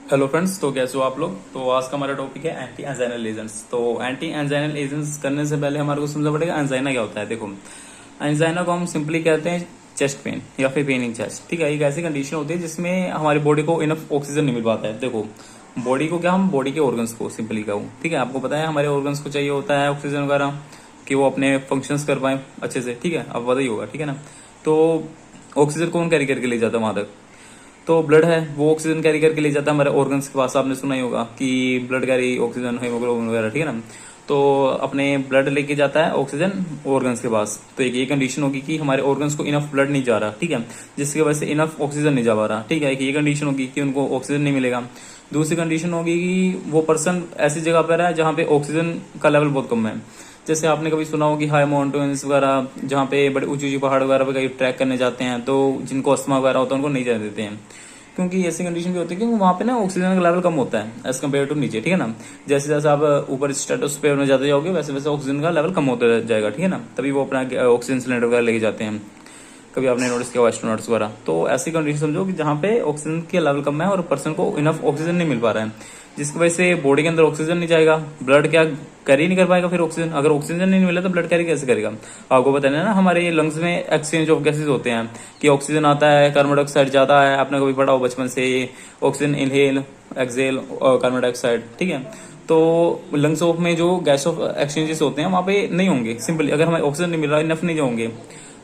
Hello friends, तो कैसे हो आप लोग। तो आज का हमारा टॉपिक है एंटी एंजाइनल एजेंट्स। तो एंटी एंजाइनल एजेंट्स करने से पहले हमारे को समझना पड़ेगा एंजाइना क्या होता है। देखो, एंजाइना को हम सिंपली कहते हैं चेस्ट पेन या फिर पेन इन चेस्ट। ठीक है, एक ऐसी कंडीशन होती है जिसमें हमारी बॉडी को इनफ ऑक्सीजन नहीं मिल पाता है। देखो, बॉडी को क्या, हम बॉडी के ऑर्गन्स को सिंपली कहूँ, ठीक है, आपको पता है हमारे ऑर्गन्स को चाहिए होता है ऑक्सीजन वगैरह कि वो अपने फंक्शंस कर पाए अच्छे से। ठीक है, अब पता ही होगा, ठीक है ना। तो ऑक्सीजन कौन कैरी करके ले जाता है वहां तक? तो ब्लड है, वो ऑक्सीजन कैरी करके ले जाता है हमारे ऑर्गन्स के पास। आपने सुना ही होगा कि ब्लड कैरी ऑक्सीजन, हीमोग्लोबिन वगैरह, ठीक है ना। तो अपने ब्लड लेके जाता है ऑक्सीजन ऑर्गन्स के पास। तो एक ये कंडीशन होगी कि हमारे ऑर्गन्स को इनफ ब्लड नहीं जा रहा, ठीक है, जिसकी वजह से इनफ ऑक्सीजन नहीं जा पा रहा। ठीक है, एक ये कंडीशन होगी कि उनको ऑक्सीजन नहीं मिलेगा। दूसरी कंडीशन होगी कि वो पर्सन ऐसी जगह पर है जहाँ पे ऑक्सीजन का लेवल बहुत कम है। जैसे आपने कभी सुना हो कि हाई माउंटेन्स वगैरह, जहाँ पे बड़े ऊंची ऊंची पहाड़ वगैरह पे कहीं ट्रैक करने जाते हैं, तो जिनको अस्थमा वगैरह होता है उनको नहीं जाने देते हैं, क्योंकि ऐसी कंडीशन भी होती है कि वहाँ पे ना ऑक्सीजन का लेवल कम होता है एज कम्पेयर टू नीचे। ठीक है ना, जैसे जैसे आप ऊपर स्ट्रेटोस्फीयर में जाते जाओगे वैसे वैसे ऑक्सीजन का लेवल कम होता जाएगा। ठीक है ना, तभी वो अपना ऑक्सीजन सिलेंडर वगैरह लेके जाते हैं। कभी आपने नोटिस किया एस्ट्रोनॉट्स वगैरह। तो ऐसी कंडीशन समझो कि जहाँ पे ऑक्सीजन के लेवल कम है और पर्सन को इनफ ऑक्सीजन नहीं मिल पा रहा है, जिसकी वजह से बॉडी के अंदर ऑक्सीजन नहीं जाएगा, ब्लड क्या कैरी नहीं कर पाएगा। फिर ऑक्सीजन, अगर ऑक्सीजन नहीं मिला तो ब्लड कैरी कैसे करेगा? आपको पता है ना, हमारे लंग्स में एक्सचेंज ऑफ गैसेज होते हैं कि ऑक्सीजन आता है, कार्बन डाइऑक्साइड जाता है। आपने कभी पढ़ा हो बचपन से, ऑक्सीजन इनहेल एक्सेल और कार्बन डाइऑक्साइड। ठीक है, तो लंग्स ऑफ में जो गैस ऑफ एक्सचेंजेस होते हैं वहां पे नहीं होंगे सिंपली, अगर हमें ऑक्सीजन नहीं मिल रहा, इनफ नहीं होंगे।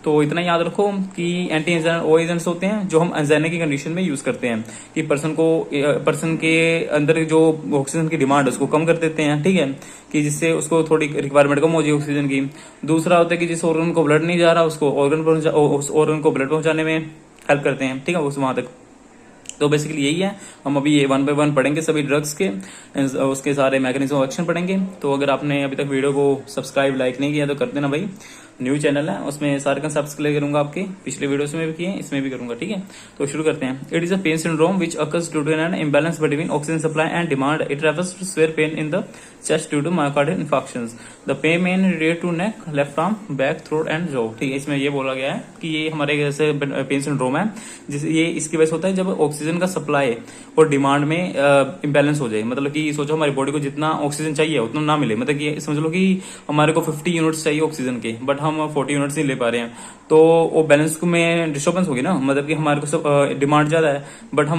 तो इतना याद रखो कि एंटी एंजाइनल वो एजेंट्स होते हैं जो हम एंजाइना की कंडीशन में यूज करते हैं कि पर्सन के अंदर जो ऑक्सीजन की डिमांड है उसको कम कर देते हैं। ठीक है, कि जिससे उसको थोड़ी रिक्वायरमेंट कम हो जाए ऑक्सीजन की। दूसरा होता है कि जिस ऑर्गन को ब्लड नहीं जा रहा उसको उस ऑर्गन को ब्लड पहुंचाने में हेल्प करते हैं। ठीक है, उस वहां तक। तो बेसिकली यही है, हम अभी ये वन बाय वन पढ़ेंगे सभी ड्रग्स के, उसके सारे मैकेनिज्म ऑफ एक्शन पढ़ेंगे। तो अगर आपने अभी तक वीडियो को सब्सक्राइब लाइक नहीं किया तो कर देना भाई, न्यू चैनल है, उसमें सारे कंसेप्ट्स क्लियर करूंगा आपके, पिछले वीडियोस में भी किए, इसमें भी करूंगा। ठीक है, तो शुरू करते हैं। It is a pain syndrome which occurs due to an imbalance between oxygen supply and demand. It refers to severe pain in the chest due to myocardial infections. The pain main related to neck, left arm, back, throat and jaw. ठीक है, इसमें ये बोला गया है कि ये हमारे जैसे पेन सिंड्रोम है जिस ये इसकी वजह से होता है जब ऑक्सीजन का सप्लाई और डिमांड में इम्बैलेंस हो जाए। मतलब कि सोचो हमारी बॉडी को जितना ऑक्सीजन चाहिए उतना ना मिले, मतलब कि समझ लो कि हमारे को 50 यूनिट्स चाहिए ऑक्सीजन के, बट हम 40 यूनिट्स नहीं ले पा रहे हैं, तो वो बैलेंस में डिस्टर्बेंस होगी ना। मतलब कि हमारे को डिमांड ज्यादा है बट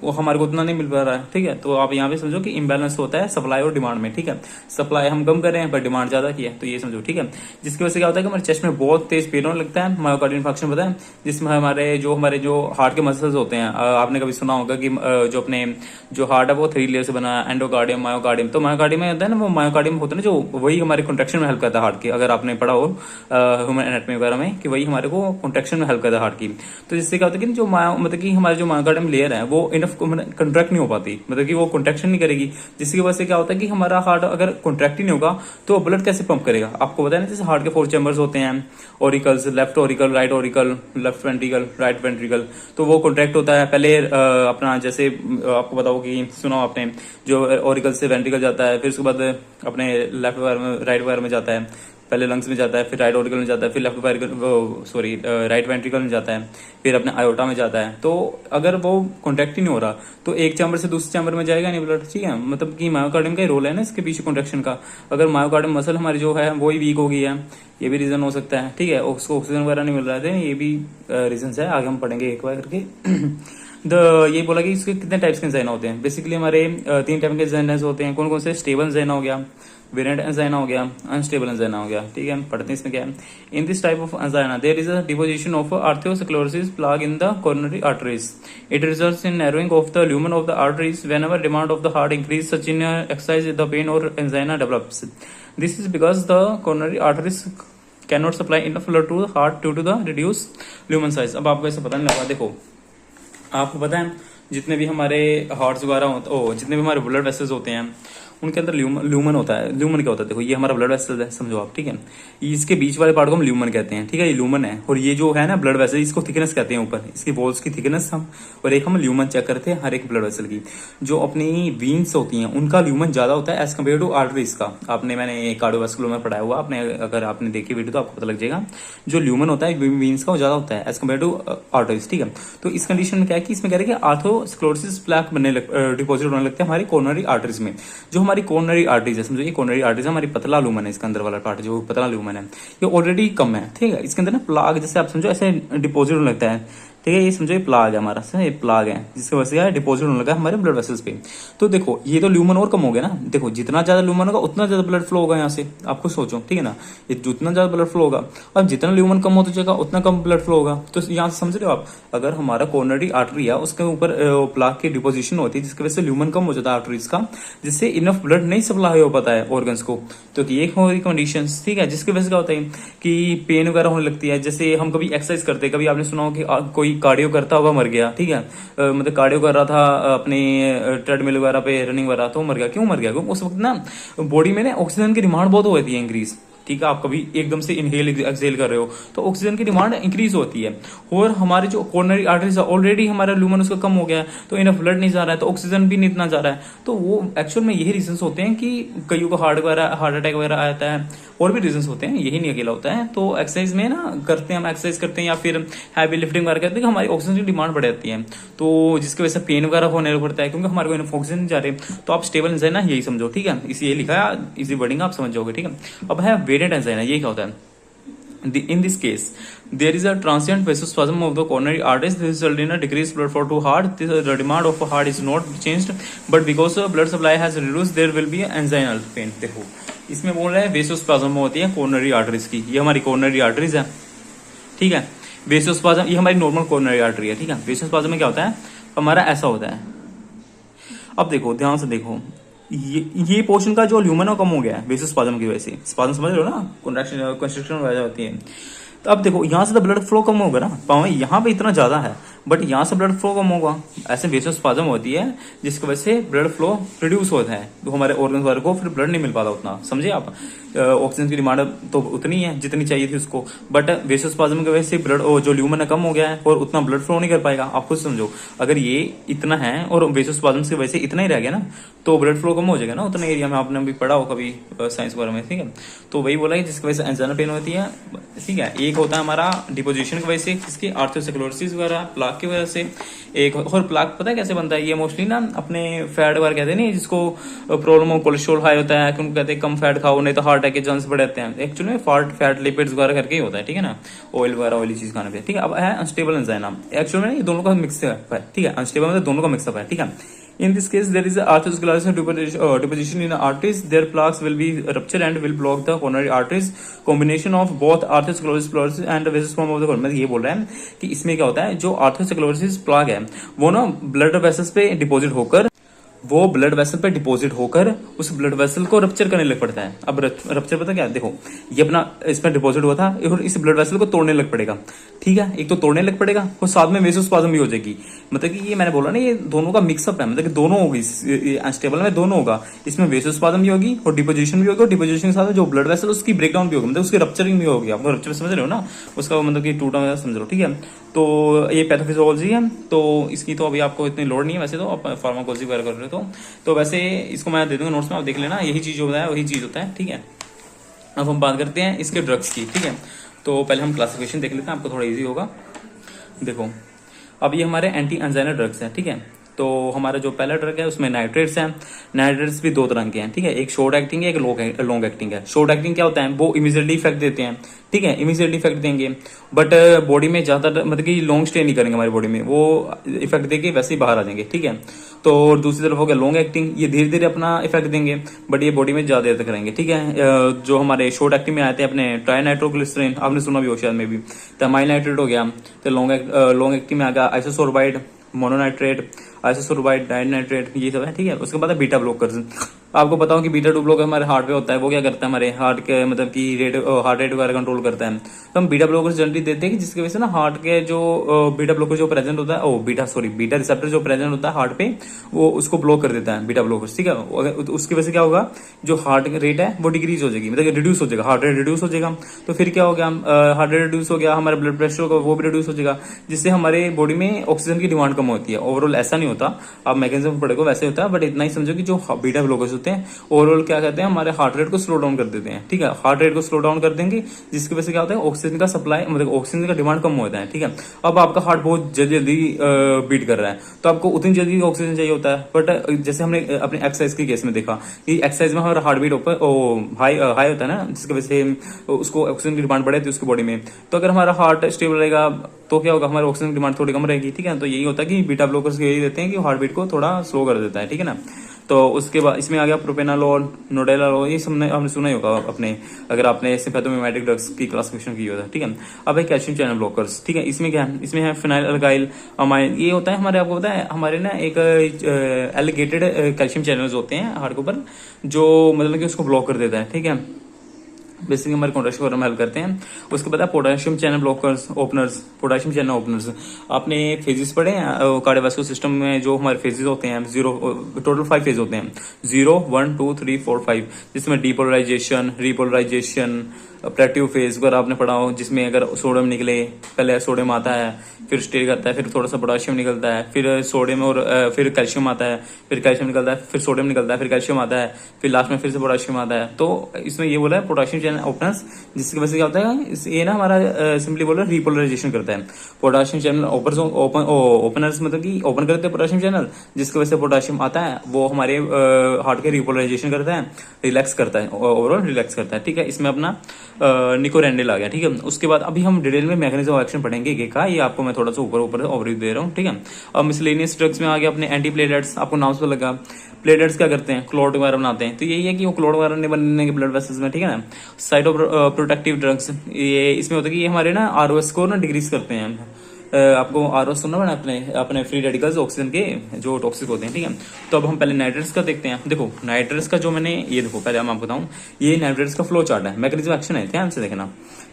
वो हमारे को उतना नहीं मिल पा रहा है। ठीक है, तो आप यहाँ पे समझो कि इम्बैलेंस होता है सप्लाई और डिमांड में। ठीक है, सप्लाई हम कम कर रहे हैं पर डिमांड ज्यादा की है, तो ये समझो। ठीक है, जिसकी वजह से क्या होता है कि हमारे चेस्ट में बहुत तेज पेन होने लगता है, मायोकार्डियल इन्फेक्शन पता है, जिसमें हमारे जो हार्ट के मसल्स होते हैं, आपने कभी सुना होगा कि जो अपने जो हार्ट है वो 3 लेयर से बना है, एंडोकार्डियम, मायोकार्डियम। तो मायोकार्डियम में होता है ना, वो मायोकार्डियम होता है ना, जो वही हमारे कॉन्ट्रैक्शन में हेल्प करता है हार्ट की। अगर आपने पढ़ा हो ह्यूमन एनाटॉमी वगैरह में कि वही हमारे को कॉन्ट्रैक्शन में हेल्प करता है हार्ट की। तो जिससे क्या होता है कि जो मतलब कि हमारे जो मायोकार्डियम लेयर है वो इनफ कॉन्ट्रैक्ट नहीं हो पाती, मतलब कि वो कॉन्ट्रैक्शन नहीं करेगी, जिसकी वजह से क्या होता है कि हमारा हार्ट अगर कॉन्ट्रैक्ट ही नहीं होगा तो ब्लड कैसे पंप करेगा? आपको पता है ना, जैसे हार्ट के 4 चैम्बर्स होते हैं, oracles, left Oracle, right Oracle, left ventricle, right ventricle. तो वो कॉन्ट्रैक्ट होता है पहले अपना, जैसे आपको बताओ कि सुना हो आपने, जो ओरिकल से वेंट्रिकल जाता है, फिर उसके बाद अपने लेफ्ट वायर में, राइट वायर में जाता है, पहले लंग्स में जाता है, फिर राइट ओरिकल में जाता है, फिर लेफ्ट वायर राइट वेंट्रिकल में जाता है, फिर अपने आयोटा में जाता है। तो अगर वो कॉन्ट्रैक्ट ही नहीं हो रहा तो एक चैम्बर से दूसरे चैम्बर में जाएगा नहीं ब्लड। ठीक है, मतलब कि मायोकार्डियम का ही रोल है ना इसके पीछे कॉन्ट्रैक्शन का। अगर मायोकार्डियम मसल हमारी जो है वो ही वीक हो गई है, ये भी रीजन हो सकता है। ठीक है, उसको ऑक्सीजन वगैरह नहीं मिल रहा है, ये भी रीजन है, आगे हम पढ़ेंगे एक बार करके। ये बोला कि इसके कितने टाइप्स के एंजाइना होते हैं। बेसिकली हमारे 3 टाइप के एंजाइना होते हैं। कौन कौन से? स्टेबल एंजाइना हो गया, वेरिएंट एंजाइना हो गया, अनस्टेबल एंजाइना हो गया। ठीक है, पढ़ते हैं इसमें क्या है। In this type of angina there is a deposition of arthrosclerosis plaque in the coronary arteries. It results in narrowing of the lumen of the arteries whenever demand of the heart increase such in exercise the pain और angina develops. This is because the coronary arteries can not supply enough blood to the heart due to the reduce lumen size. अब आपको ऐसे पता नहीं लगा, देखो आपको पता है जितने भी हमारे हार्ट्स वगैरह जितने भी हमारे ब्लड वेसल्स होते हैं उनके अंदर ल्यूमन होता है। ल्यूमन क्या होता है, देखो ये हमारा ब्लड वेसल है, समझो आप, ठीक है। इसके बीच वाले पार्ट को हम ल्यूमन कहते हैं, ठीक है, ये ल्यूमन है। और ये जो है ना ब्लड वेसल, इसको थिकनेस कहते हैं ऊपर, इसकी वॉल्स की थिकनेस हम, और एक हम ल्यूमन चेक करते हैं हर एक ब्लड वेसल की। जो अपनी वीन्स होती हैं उनका ल्यूमन ज्यादा होता है एज कम्पेयर टू आर्टरीज का। आपने, मैंने कार्डियोवास्कुलर में पढ़ाया हुआ, आपने अगर आपने देखी वीडियो तो आपको पता लग जाएगा। जो ल्यूमन होता है वीन्स का वो ज्यादा होता है एज कम्पेयर टू आर्टरीज, ठीक है। तो इस कंडीशन में क्या है कि इसमें कह रहे हैं कि आर्थोस्क्लेरोसिस प्लेक डिपॉजिट होने लगते हैं हमारी कोरोनरी आर्टरीज में। जो हमारी कोरोनरी आर्टरीज है, समझो ये कोरोनरी आर्टरीज हमारी पतला ल्यूमन है, इसके अंदर वाला पार्ट जो पतला ल्यूमन है ये ऑलरेडी कम है, ठीक है। इसके अंदर ना प्लाग, जैसे आप समझो ऐसे डिपॉजिट होने लगता है, ठीक है। ये समझो ये प्लाग है हमारा, ये प्लाग है जिसकी वजह से क्या डिपॉजिट होने लगा हमारे ब्लड वेसल्स पे। तो देखो ये तो ल्यूमन और कम हो गया ना, देखो जितना ज्यादा ल्यूमन होगा उतना ज्यादा ब्लड फ्लो होगा यहाँ से, आपको सोचो, ठीक है ना। ये जितना ज्यादा ब्लड फ्लो होगा, अब जितना ल्यूमन कम होता जाएगा उतना कम ब्लड फ्लो होगा। तो यहाँ से समझ रहे हो आप, अगर हमारा कोरोनरी आर्टरी है उसके ऊपर प्लाग की डिपोजिशन होती है जिसकी वजह से ल्यूमन कम हो जाता है आर्टरीज का, जिससे इनफ ब्लड नहीं सप्लाई हो पाता है ऑर्गन्स को। तो ये कंडीशन, ठीक है, जिसकी वजह से क्या होता है कि पेन वगैरह होने लगती है। जैसे हम कभी एक्सरसाइज करते हैं, कभी आपने सुना हो कि कोई कार्डियो करता हुआ मर गया, ठीक है, मतलब कार्डियो कर रहा था अपने ट्रेडमिल वगैरह पे, रनिंग वगैरह, तो मर गया। क्यों मर गया? उस वक्त ना बॉडी में ना ऑक्सीजन की डिमांड बहुत हो जाती है इंक्रीज, ठीक है। आप कभी एकदम से इनहेल एक्सहेल कर रहे हो तो ऑक्सीजन की डिमांड इंक्रीज होती है। और हमारे जो कोरोनरी आर्टरीज है ऑलरेडी हमारा ल्यूमन उसका कम हो गया है, तो इनफ ब्लड नहीं जा रहा है, तो ऑक्सीजन भी नहीं इतना जा रहा है। तो वो एक्चुअल में यही रीजन होते हैं कि कईयों को हार्ट अटैक वगैरह आता है, और भी रीजन होते हैं, यही नहीं अकेला होता है। तो एक्सरसाइज में ना करते हैं, हम एक्सरसाइज करते हैं या फिर हैवी लिफ्टिंग वगैरह करते हैं, हमारी ऑक्सीजन की डिमांड बढ़ जाती है, तो जिसकी वजह से पेन वगैरह होने पड़ता है क्योंकि हमारे को इनफ ऑक्सीजन नहीं जा रही। तो आप स्टेबल एंजाइना यही समझो, ठीक है, इसी ये लिखा है, इसी वर्डिंग आप समझ जाओगे, ठीक है। अब है वेरिएंट एंजाइना, ये क्या होता है? In this case, there is a transient vasospasm of the coronary arteries. This results in a decreased blood flow to heart. The demand of heart is not changed, but because blood supply has reduced, there will be angina pain. देखो इसमें बोल रहे हैं वेसोस्पाज्म होती है coronary arteries की। ये हमारी कोरोनरी आर्टरीज है, ठीक है। वेसोस्पाज्म ये हमारी नॉर्मल कोरोनरी आर्टरी है, ठीक है। वेसोस्पाज्म में क्या होता है हमारा, ऐसा होता है। अब देखो ध्यान से देखो, ये पोर्शन का जो ल्यूमन है कम हो गया है वेसोस्पाज्म की वजह से। स्पाज्म समझ रहे हो ना, कंस्ट्रक्शन वजह होती है। तो अब देखो यहाँ से तो ब्लड फ्लो कम होगा ना, पाओ यहाँ पे इतना ज्यादा है बट यहाँ से ब्लड फ्लो कम होगा, ऐसे वेसोस्पाज्म होती है जिसकी वजह से ब्लड फ्लो रिड्यूस होता है, तो हमारे ऑर्गन्स वाले को फिर ब्लड नहीं मिल पाता उतना, समझे आप। ऑक्सीजन की डिमांड तो उतनी है जितनी चाहिए थी उसको, बट वेसोस्पाज्म की वजह से ब्लड जो ल्यूमन है कम हो गया है और उतना ब्लड फ्लो नहीं कर पाएगा। आप खुद समझो, अगर ये इतना है और वेसोस्पाज्म की वजह से इतना ही रह गया ना, तो ब्लड फ्लो कम हो जाएगा ना उतना एरिया में। आपने अभी पढ़ा हो कभी साइंस वगैरह में, ठीक है। तो वही बोला है जिसकी वजह से एंजाइना पेन होती है, ठीक है। एक होता है हमारा डिपोजिशन की वजह से, जिसकी आर्थोस्क्लेरोसिस वगैरह प्लाक की वजह से। एक और प्लाक पता है कैसे बनता है? ये मोस्टली ना अपने फैट वगैरह कहते हैं नहीं, जिसको प्रॉब्लम हो, कोलेस्ट्रॉल हाई होता है, उनको कहते हैं कम फैट खाओ नहीं तो हार्ट अटैक के चांस बढ़ जाते हैं। एक्चुअली फैट लिपिड्स वगैरह करके ही होता है, ठीक है ना, ऑयल वगैरह ऑयली चीज खाने पे, ठीक है। अब है अनस्टेबल एंजाइना, एक्चुअल में ये दोनों का मिक्सअप है, ठीक है। अनस्टेबल मतलब दोनों का मिक्सअप है, ठीक है। In this case, there is a arteriosclerosis deposition in the arteries. Their plaques will be ruptured and will block the coronary arteries. Combination of both arteriosclerosis and vasospasm of the coronary. ये बोल रहा है कि इसमें क्या होता है, जो arteriosclerosis plaque है वो ना ब्लड वेसल्स पे डिपॉजिट होकर, वो ब्लड वेसल पे डिपॉजिट होकर उस ब्लड वेसल को रप्चर करने लग पड़ता है। अब रप्चर पता क्या, देखो ये अपना इसमें डिपॉजिट हुआ था और इस ब्लड वेसल को तोड़ने लग पड़ेगा, ठीक है। एक तो तोड़ने लग पड़ेगा और साथ में वेसोस्पाज्म भी हो जाएगी। मतलब कि ये मैंने बोला ना, ये दोनों का मिक्सअप है, मतलब कि दोनों होगी, अनस्टेबल में दोनों होगा। इसमें वेसोस्पाज्म भी होगी और डिपोजिशन भी होगी, और डिपोजिशन के साथ जो ब्लड वेसल उसकी ब्रेकडाउन भी होगी, मतलब उसकी रप्चरिंग भी होगी। आप रप्चर समझ रहे हो ना, उसका मतलब कि टूटा समझ रहे हो, ठीक है। तो ये पैथोफिजियोलॉजी है, तो इसकी तो अभी आपको इतनी लोड नहीं है, वैसे तो आप फार्माकोलॉजी वगैरह कर रहे हो तो वैसे इसको मैं दे दूंगा नोट्स में, आप देख लेना, यही चीज होता है वही चीज होता है, ठीक है। अब हम बात करते हैं इसके ड्रग्स की, ठीक है। तो पहले हम क्लासिफिकेशन देख लेते हैं, आपको थोड़ा इजी होगा। देखो अब ये हमारे एंटी एंजाइना ड्रग्स हैं, ठीक है। तो हमारा जो पहला ड्रग है उसमें नाइट्रेट्स हैं। नाइट्रेट्स भी दो तरह के हैं, ठीक है। एक शॉर्ट एक्टिंग है, एक लॉन्ग एक्टिंग है। शॉर्ट एक्टिंग क्या होता है, वो इमीडिएटली इफेक्ट देते हैं, ठीक है, इमीडिएटली इफेक्ट देंगे, बट बॉडी में ज्यादा मतलब कि लॉन्ग स्टे नहीं करेंगे हमारी बॉडी में, वो इफेक्ट देके वैसे ही बाहर आ जाएंगे, ठीक है। तो दूसरी तरफ हो गया लॉन्ग एक्टिंग, ये धीरे धीरे अपना इफेक्ट देंगे बट ये बॉडी में ज्यादा देर तक रहेंगे, ठीक है। जो हमारे शॉर्ट एक्टिंग में आते हैं अपने ट्राइनाइट्रोग्लिसरीन, आपने सुना भी हो शायद में भी, तमाइल नाइट्रेट हो गया। तो लॉन्ग एक्टिंग में आ गया आइसोसोर्बाइड, मोनोनाइट्रेट, आइसोसोर्बाइड, डाइनाइट्रेट, ये सब है, ठीक है। उसके बाद है बीटा ब्लॉकर्स, आपको पता हो कि बीटा 2 ब्लॉकर हमारे हार्ट पे होता है, वो क्या करता है हमारे हार्ट के मतलब कि हार्ट रेट वगैरह कंट्रोल करता है। तो हम बीटा ब्लॉकर जनरली देते हैं कि जिसकी वजह से ना हार्ट के जो बीटा ब्लॉकर जो प्रेजेंट होता है, बीटा रिसेप्टर जो प्रेजेंट होता है हार्ट पे, वो उसको ब्लॉक कर देता है बीटा ब्लॉकर, ठीक है। उसकी वजह से क्या होगा, जो हार्ट रेट है वो डिक्रीज हो जाएगी, मतलब रिड्यूस हो जाएगा, हार्ट रेट रिड्यूस हो जाएगा। तो फिर क्या हो गया, हार्ट रेट रिड्यूस हो गया, हमारा ब्लड प्रेशर होगा वो भी रिड्यूस हो जाएगा, जिससे हमारे बॉडी में ऑक्सीजन की डिमांड कम होती है। ओवरऑल ऐसा नहीं होता, आप मैकेनिज्म पढ़ेगा वैसे होता है, बट इतना ही समझो कि जो बीटा ब्लॉकर्स होते हैं ओवरऑल क्या कहते हैं, हमारे हार्ट रेट को स्लो डाउन कर देते हैं, ठीक है। हार्ट रेट को स्लो डाउन कर देंगे, जिसकी वजह से क्या होता है, ऑक्सीजन का सप्लाई मतलब ऑक्सीजन का डिमांड कम होता है, ठीक है। अब आपका हार्ट बहुत जल्दी जल्दी बीट कर रहा है, तो आपको उतनी जल्दी ऑक्सीजन चाहिए होता है। बट जैसे हमने अपने एक्सरसाइज के केस में देखा कि एक्सरसाइज में हमारा हार्ट बीट हाई होता है ना, जिसकी वजह से उसको ऑक्सीजन की डिमांड बढ़ेगी उसकी बॉडी में। तो अगर हमारा हार्ट स्टेबल रहेगा तो क्या होगा, हमारे ऑक्सीजन की डिमांड थोड़ी कम रहेगी, ठीक है। तो यही होता है कि बीटा ब्लॉकर्स यही देते हैं कि हार्ट बीट को थोड़ा स्लो कर देता है, ठीक है ना। तो उसके बाद इसमें आ गया प्रोपेनालोल, नोडेलालोल, ये हमने सुना ही होगा अपने, अगर आपने सिम्पैथोमिमेटिक ड्रग्स की क्लासिफिकेशन की होता है, ठीक है। अब है कैल्शियम चैनल ब्लॉकर्स, ठीक है। इसमें क्या है, इसमें है फिनाइल अल्काइल अमाइन, ये होता है हमारे, आपको पता है हमारे ना एक एलिगेटेड कैल्शियम चैनल्स होते हैं हार्ट के ऊपर, जो मतलब कि उसको ब्लॉक कर देता है, ठीक है। बेसिकली हमारे कॉन्ट्रेक्शन को हेल्प करते हैं। उसके बाद potassium channel blockers openers, potassium channel openers, आपने फेजेस पढ़े हैं कार्डियोवास्कुलर सिस्टम में, जो हमारे फेजेस होते हैं टोटल 5 फेज होते हैं, 0 1 2 3 4 5, जिसमें डीपोलराइजेशन, रिपोलराइजेशन, प्लेटिव फेज वगैरह आपने पढ़ा हो, जिसमें अगर सोडियम निकले, पहले सोडियम आता है, फिर स्टे करता है, फिर थोड़ा सा पोटेशियम निकलता है, फिर सोडियम और फिर कैल्शियम आता है, फिर कैल्शियम निकलता है, फिर सोडियम निकलता है, फिर कैल्शियम आता है, फिर लास्ट में फिर से पोटेशियम आता है। तो इसमें ये बोला है पोटेशियम चैनल ओपनर्स, जिसकी वजह से क्या होता है, ये ना हमारा सिंपली बोला रिपोलराइजेशन करता है। पोटेशियम चैनल ओपनर्स मतलब कि ओपन करते हैं पोटेशियम चैनल, जिसकी वजह से पोटेशियम आता है, वो हमारे हार्ट के रिपोलराइजेशन करता है, रिलैक्स करता है, ओवरऑल रिलैक्स करता है, ठीक है। इसमें अपना निकोरेंडिल आ गया, ठीक है। उसके बाद अभी हम डिटेल में मैकेनिज्म ऑफ एक्शन पढ़ेंगे का, ये आपको मैं थोड़ा सा ऊपर ओवरव्यू दे रहा हूँ, ठीक है। अब मिसलेनियस ड्रग्स में आ गया अपने एंटी प्लेटलेट्स, आपको नाम से लगा। प्लेटलेट्स क्या करते हैं, क्लॉट वगैरह बनाते हैं, तो यही है कि वो क्लॉट वगैरह नहीं बनने के ब्लड वेसल्स में, ठीक है ना। साइटो प्रोटेक्टिव ड्रग्स, ये इसमें होता है कि ये हमारे ना आरओएस को ना डिक्रीज करते हैं। आपको आरओएस सुनना पड़ा अपने फ्री रेडिकल्स ऑक्सीजन के जो टॉक्सिक होते हैं, ठीक है। तो अब हम पहले नाइट्रेट्स का देखते हैं। देखो नाइट्रेट्स का जो मैंने ये देखो, पहले हम आपको बताऊं, ये नाइट्रेट्स का फ्लो चार्ट है, मैकेनिज्म एक्शन है, ध्यान से देखना,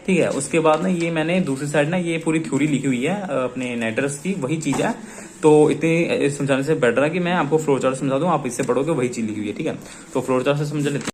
ठीक है। उसके बाद ना ये मैंने दूसरी साइड ना ये पूरी थ्योरी लिखी हुई है अपने नाइट्रेट्स की, वही चीज है। तो इतने समझाने से बेटर है कि मैं आपको फ्लो चार्ट समझा दूं, आप इससे पढ़ोगे वही चीज लिखी हुई है, ठीक है। तो फ्लो चार्ट से समझ लेते हैं।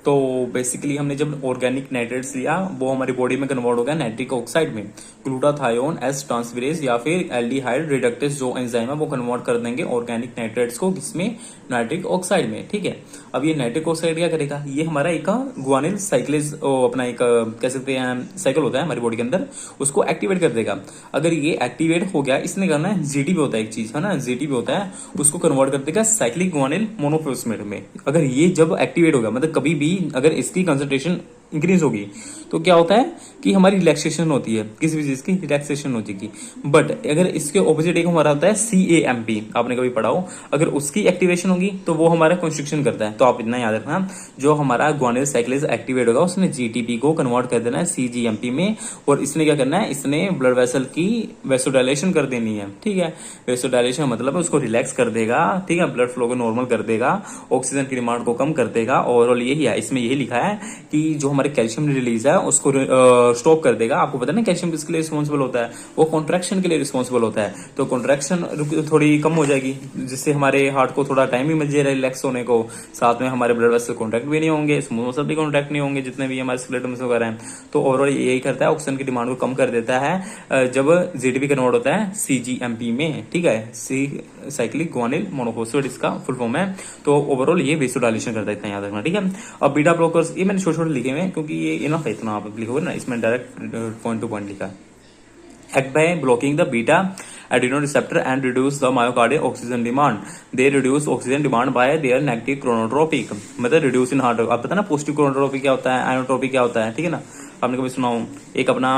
तो बेसिकली हमने जब ऑर्गेनिक नाइट्रेट्स लिया, वो हमारी बॉडी में कन्वर्ट हो गया नाइट्रिक ऑक्साइड में, ग्लूटाथायोन एस ट्रांसफेरेज या फिर एल्डिहाइड रिडक्टेस जो एंजाइम है वो कन्वर्ट कर देंगे ऑर्गेनिक नाइट्रेट्स को, किसमें, नाइट्रिक ऑक्साइड में, ठीक है। अब ये नाइट्रिक ऑक्साइड क्या करेगा, ये हमारा एक गुआनिल साइक्लेज अपना एक कह सकते हैं साइकिल होता है हमारी बॉडी के अंदर, उसको एक्टिवेट कर देगा। अगर ये एक्टिवेट हो गया, इसने करना है जीटीपी होता है एक चीज, है ना, जीटीपी होता है, उसको कन्वर्ट कर देगा साइक्लिक गुआनिल मोनोफॉस्फेट में। अगर ये जब एक्टिवेट होगा, मतलब कभी भी अगर इसकी कंसंट्रेशन इंक्रीज होगी, तो क्या होता है कि हमारी रिलैक्सेशन होती है, किसी भी चीज की रिलैक्सेशन हो जाएगी। बट अगर इसके ऑपोजिट एक हमारा होता है CAMP, आपने कभी पढ़ा हो, अगर उसकी एक्टिवेशन होगी तो वो हमारा कंस्ट्रिक्शन करता है। तो आप इतना याद रखना, जो हमारा ग्वानिल साइक्लेज एक्टिवेट होगा उसने GTP को कन्वर्ट कर देना है CGMP में, और इसने क्या करना है, इसने ब्लड वेसल की वेसोडाइलेशन कर देनी है, ठीक है। वेसोडाइलेशन मतलब है उसको रिलैक्स कर देगा, ठीक है, ब्लड फ्लो को नॉर्मल कर देगा, ऑक्सीजन की डिमांड को कम कर देगा। ओवरऑल यही है, इसमें यही लिखा है कि जो हमारे कैल्शियम रिलीज है उसको स्टॉप कर देगा। आपको पता है ना कैल्शियम किसके लिए रिस्पॉन्सिबल होता है, वो कॉन्ट्रैक्शन के लिए रिस्पॉन्सिबल होता है। तो कॉन्ट्रैक्शन थोड़ी कम हो जाएगी, जिससे हमारे हार्ट को थोड़ा टाइम भी मिल जाएगा रिलैक्स होने को, साथ में हमारे ब्लड वेसल कॉन्ट्रैक्ट भी नहीं होंगे, स्मूथ मसल भी कॉन्ट्रैक्ट नहीं होंगे, जितने भी हमारे स्केलेटल मसल वगैरह हैं। तो ओवरऑल यही करता है, ऑक्सीजन की डिमांड को कम कर देता है जब जीटीपी कन्वर्ट होता है CGMP में, ठीक है, साइक्लिक गुआनिल मोनोफॉस्फेट इसका फुल फॉर्म है। तो ओवरऑल ये वेसोडाइलेशन करता है, इतना याद रखना, ठीक है। अब बीटा ब्लॉकर्स, ये मैंने छोटे छोटे लिखे हुए हैं क्योंकि ये इनफ है, इतना आप लिखोगे ना, इसमें डायरेक्ट पॉइंट टू पॉइंट लिखा है। Act by blocking the beta adrenoreceptor and reduce the myocardial oxygen demand. They reduce oxygen demand by their negative chronotropic, मतलब reduce in heart. आप पता ना पॉजिटिव chronotropic क्या होता है, आइनोट्रोपिक क्या होता है, ठीक है ना, आपने कभी सुना हो। एक अपना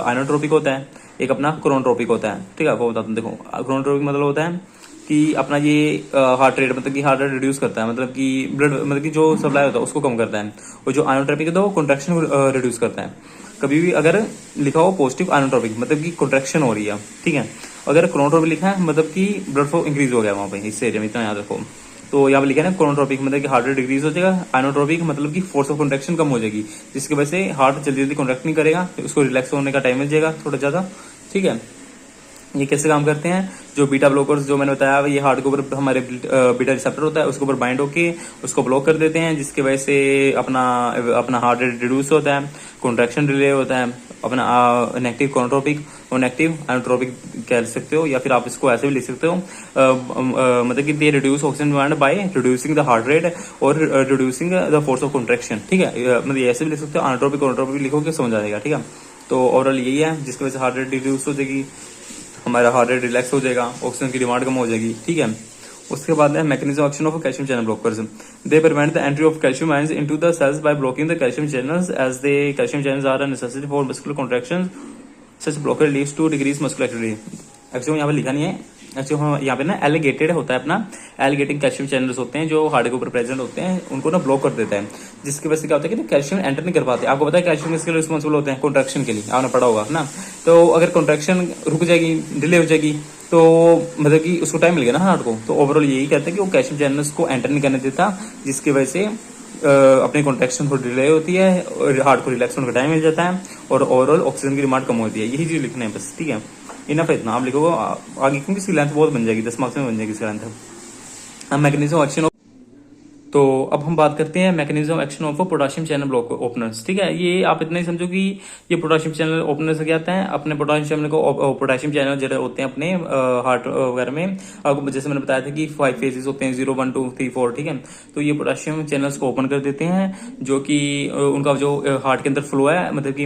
आइनोट्रोपिक होता है, एक अपना क्रोनोट्रोपिक होता है, ठीक है। आपको बताता हूँ, देखो क्रोनोट्रोपिक मतलब होता है कि अपना ये हार्ट रेट, मतलब कि हार्ट रेट रिड्यूस करता है, मतलब कि ब्लड मतलब कि जो सप्लाई होता है उसको कम करता है। और जो आइनोट्रोपिक होता है वो कॉन्ट्रैक्शन रिड्यूस करता है। कभी भी अगर लिखा हो पॉजिटिव आइनोट्रोपिक मतलब कि कॉन्ट्रैक्शन हो रही है, ठीक है। अगर क्रोनोट्रोपिक लिखा है मतलब कि ब्लड फ्लो इंक्रीज हो गया वहां पे, इस एरिया में, इतना याद रखो। तो यहाँ पे लिखा है ना कोनोट्रोपिक मतलब कि हार्ट रेट डिक्रीज हो जाएगा, आइनोट्रोपिक मतलब कि फोर्स ऑफ कॉन्ट्रैक्शन कम हो जाएगी, जिसकी वजह से हार्ट जल्दी जल्दी कॉन्ट्रैक्ट नहीं करेगा, तो उसको रिलैक्स होने का टाइम मिल जाएगा थोड़ा ज्यादा। ठीक है, ये कैसे काम करते हैं, जो बीटा ब्लॉकर्स जो मैंने बताया ये हार्ट के ऊपर हमारे बीटा रिसेप्टर होता है उसके ऊपर बाइंड होके उसको ब्लॉक कर देते हैं, जिसकी वजह से अपना हार्ट रेट रिड्यूस होता है, कॉन्ट्रैक्शन डिले होता है, अपना नेगेटिव कोनोट्रोपिक और नेगेटिव आइनोट्रोपिक कह सकते हो, या फिर आप इसको ऐसे भी लिख सकते हो मतलब कि they reduce oxygen demand by reducing the heart rate और reducing the force of contraction. ठीक है, मतलब ऐसे भी लिख सकते हो, आइनोट्रोपिक कोनोट्रोपिक लिखोगे समझ आ जाएगा। ठीक है, तो ओवरऑल यही है जिसकी वजह से हार्ट रेट रिड्यूस हो जाएगी, हमारा हार्ट रेट रिलैक्स हो जाएगा, ऑक्सीजन की डिमांड कम हो जाएगी। ठीक है, उसके बाद है mechanism action of calcium channel blockers. They prevent the entry of calcium ions into the cells by blocking the calcium channels as they calcium channels are a necessity for muscular contraction, such blocker leads to decrease muscular activity. Actually यहाँ पे लिखा नहीं है, actually यहाँ पे ना एलिगेटेड होता है, अपना एलिगेटिंग कैल्शियम चैनल्स होते हैं जो हार्ट के ऊपर प्रेजेंट होते हैं, उनको ना ब्लॉक कर देता है, जिसकी वजह से क्या होता है कि कैल्शियम एंटर नहीं कर पाते। आपको पता है कैल्शियम किसके लिए रिस्पॉन्सिबल होते हैं, कॉन्ट्रैक्शन के लिए, आपने पढ़ा होगा ना। तो अगर कॉन्ट्रैक्शन रुक जाएगी, डिले हो जाएगी, तो मतलब कि उसको टाइम मिल गया ना हार्ट को। तो ओवरऑल यही कहते हैं कि वो कैल्शियम चैनल्स को एंटर नहीं करने देता, जिसकी वजह से अपनी कॉन्ट्रैक्शन थोड़ी डिले होती है और हार्ट को रिलैक्स होने का टाइम मिल जाता है और ओवरऑल ऑक्सीजन की डिमांड कम होती है। यही चीज लिखना है बस। ठीक है, इनफ इतना आप लिखोगे आगे, क्योंकि इसकी लेंथ बहुत बन जाएगी, 10 मार्क्स में बन जाएगी इसकी लेंथ। अब मैकेनिज्म एक्शन, तो अब हम बात करते हैं mechanism action of potassium channel block openers. ठीक है, ये आप इतना ही समझो कि ये पोटेशियम चैनल ओपनर से क्या आता है, अपने पोटेशियम चैनल को पोटेशियम चैनल जो होते हैं अपने हार्ट वगैरह में, अब जैसे मैंने बताया था कि 5 फेजेस होते हैं, 0 1 2 3 4। ठीक है, तो ये पोटेशियम चैनल्स को ओपन कर देते हैं, जो कि उनका जो हार्ट के अंदर फ्लो है, मतलब कि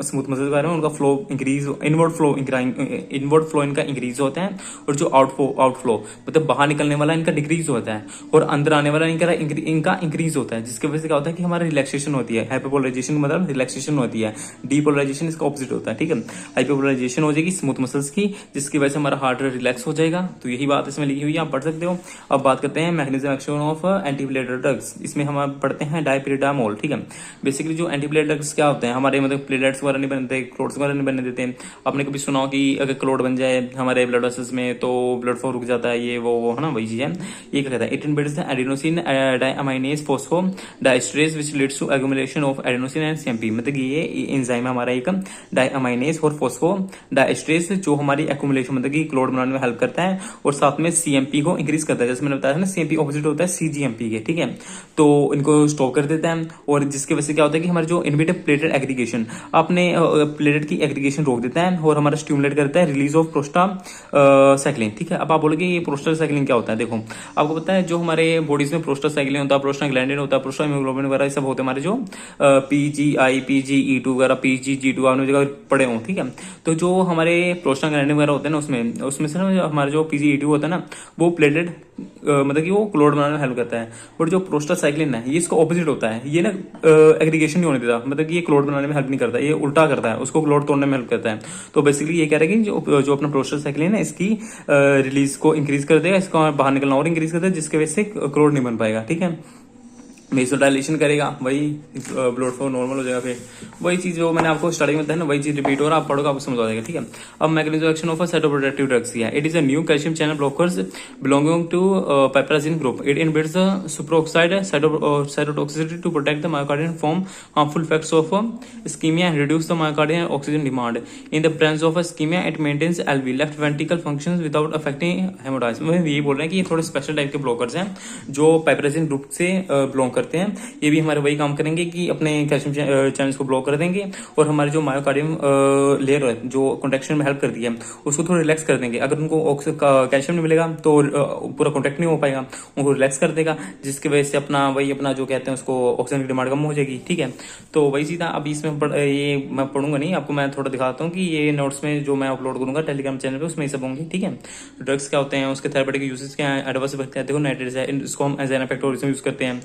स्मूथ मसल वगैरह में उनका फ्लो इंक्रीज, इनवर्ड फ्लो इनका इंक्रीज होता है, और जो आउटफ्लो मतलब बाहर निकलने वाला इनका डिक्रीज होता है, और अंदर आने वाला इनका इंक्रीज होता है, जिसकी वजह से क्या होता है कि हमारा रिलैक्सेशन होती है। हाइपरपोलराइजेशन मतलब रिलैक्सेशन होती है, डीपोलराइजेशन इसका ऑपोजिट होता है। ठीक है, हाइपरपोलराइजेशन हो जाएगी स्मूथ मसल्स की, जिसकी वजह से हमारा हार्ट रेट रिलैक्स हो जाएगा। तो यही बात इसमें लिखी हुई है, आप पढ़ सकते हो। अब बात करते हैं mechanism action of antiplatelet drugs. इसमें हम पढ़ते हैं डायपिरिडामोल। ठीक है, बेसिकली जो एंटीप्लेटलेट ड्रग्स क्या होते हैं, हमारे मतलब प्लेटलेट्स वगैरह नहीं बनते, क्लोट्स वगैरह नहीं बनने देते। आपने कभी सुना हो कि अगर क्लोट बन जाए हमारे ब्लड वेसल्स में तो ब्लड फ्लो रुक जाता है, ये वो है ना, वही चीज है। ये क्या कहता है, it inhibits the adenosine deaminase phosphodiesterase which leads to accumulation of adenosine and CMP. मतलब ये एंजाइम हमारा एक डायअमाइनेज और फॉस्फोडाइएस्टरेज जो हमारी एक्युमुलेशन मतलब कि क्लोट बनाने में हेल्प करता है, और साथ में सीएमपी को इंक्रीज करता है। जैसे मैंने बताया था ना, सीएमपी ऑपोजिट होता है सीजीएमपी के। ठीक है, तो इनको स्टॉप कर देता है, और जिसकी वजह से क्या होता है कि हमारे जो इनहिबिटेड प्लेटलेट एग्रीगेशन, आपने प्लेटलेट की एग्रीगेशन रोक देता है, और हमारा स्टिमुलेट करता है रिलीज ऑफ प्रोस्टासाइक्लिन। ठीक है, अब आप बोलोगे ये प्रोस्टासाइक्लिन क्या होता है। देखो, आपको पता है जो हमारे बॉडीज में प्रोस्टासाइक्लिन होता है, प्रोस्टाग्लैंडिन होता है, प्रोस्टाहीमोग्लोबिन वगैरह सब होते हैं हमारे जो पीजीआई, पीजीई2 वगैरह, पीजीजी2 आपने जगह पढ़े हो। ठीक है, तो जो हमारे प्रोस्टाग्लैंडिन वगैरह होते हैं ना, उसमें से ना हमारा जो पीजीई2 होता है ना, वो प्लेटलेट मतलब कि वो क्लोट बनाने में हेल्प करता है। बट जो प्रोस्टासाइक्लिन है ये इसका ऑपोजिट होता है, ये ना एग्रीगेशन नहीं होने देता, मतलब कि ये क्लोट बनाने में हेल्प नहीं करता, ये उल्टा करता है, उसको क्लोट तोड़ने में हेल्प करता है। तो बेसिकली ये कह रहा है कि जो अपना प्रोस्टासाइक्लिन है इसकी रिलीज को इंक्रीज कर देगा, इसका बाहर निकलना और इंक्रीज कर देगा, जिसकी वजह से क्लोट नहीं बन पाएगा। ठीक है, वेसोडाइलेशन करेगा, वही ब्लड फ्लो नॉर्मल हो जाएगा। फिर वही चीज जो मैंने आपको स्टार्टिंग में बताया ना, वही चीज रिपीट हो रहा है, आप पढ़ोगे आपको समझ आ जाएगा। ठीक है, अब mechanism action of cytoprotective drugs है। It is a new calcium channel blockers belonging to piperazine group. It inhibits the superoxide cytotoxicity to protect the myocardium from harmful effects of ischemia and reduce the myocardium oxygen demand. In the presence of ischemia it maintains LV left ventricle functions without affecting haemodynamics. ये बोल रहे हैं कि ये थोड़े special type के blockers हैं जो पाइपराजिन ग्रुप से बिलोंग करते हैं। ये भी हमारे वही काम करेंगे कि अपने कैल्शियम चैनल्स को ब्लॉक कर देंगे, और हमारे जो मायोकार्डियम लेयर है जो कॉन्ट्रैक्शन में हेल्प करती है उसको थोड़ा रिलैक्स कर देंगे। अगर उनको कैल्शियम नहीं मिलेगा तो पूरा कॉन्ट्रैक्ट नहीं हो पाएगा, उनको रिलैक्स कर देगा, जिसकी वजह से अपना जो कहते हैं उसको ऑक्सीजन की डिमांड कम हो जाएगी। ठीक है, तो वही चीज अभी इसमें ये मैं पढ़ूंगा नहीं, आपको मैं थोड़ा दिखाता हूँ कि ये नोट्स में जो मैं अपलोड करूंगा टेलीग्राम चैनल पे उसमें सब होंगे। ठीक है, ड्रग्स क्या होते हैं, उसके थेरेपेटिक यूजेस क्या है, एडवर्स इफेक्ट क्या है। देखो नाइट्रेट्स है, इसको हम एज एन इफेक्ट यूज करते हैं,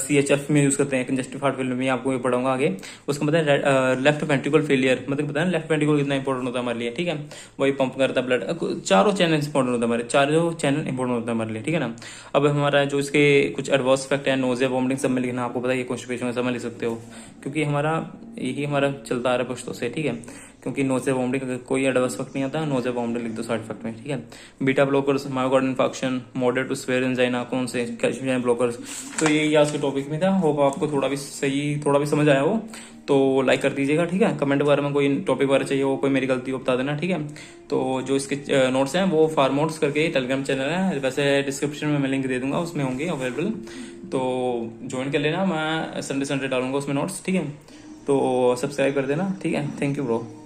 CHF में यूज करते हैं, कंजेस्टिव हार्ट फेलियर में आपको ये पढ़ाऊंगा आगे। उसका पता है लेफ्ट वेंट्रिकल फेलियर, मतलब पता है लेफ्ट वेंट्रिकल कितना इंपॉर्टेंट होता है हमारे लिए। ठीक है, वही पंप करता है ब्लड, चारों चैनल इंपॉर्टेंट होता है हमारे, चारों चैनल इंपॉर्टेंट होता है हमारे लिए। ठीक है ना, अब हमारा जो इसके कुछ एडवर्स इफेक्ट है, नोजिया वॉमिटिंग सब में लिखना, आपको पता है ये कॉन्स्टिपेशन में सब में लिख सकते हो, क्योंकि यही हमारा चलता आ रहा है पुश्तों से। ठीक है, क्योंकि नोजेल वोमिटिंग का कोई एडवर्स इफेक्ट नहीं आता, नोजेल वोमिटिंग लिख दो साइड इफेक्ट में, ठीक है। Beta blockers, myocard infection, moderate to severe angina, कौन से कैल्शियम चैनल ब्लॉकर्स। तो यही आज के टॉपिक में था, होप आपको थोड़ा भी समझ आया हो। तो लाइक कर दीजिएगा, ठीक है। कमेंट बारे में कोई टॉपिक बारे चाहिए हो, कोई मेरी गलती हो बता देना, ठीक है। तो जो इसके नोट्स हैं वो फार्मोट्स करके टेलीग्राम चैनल है, वैसे डिस्क्रिप्शन में मैं लिंक दे दूंगा, उसमें होंगे अवेलेबल, तो ज्वाइन कर लेना। मैं संडे डालूंगा उसमें नोट्स, ठीक है। तो सब्सक्राइब कर देना, ठीक है। Thank you bro.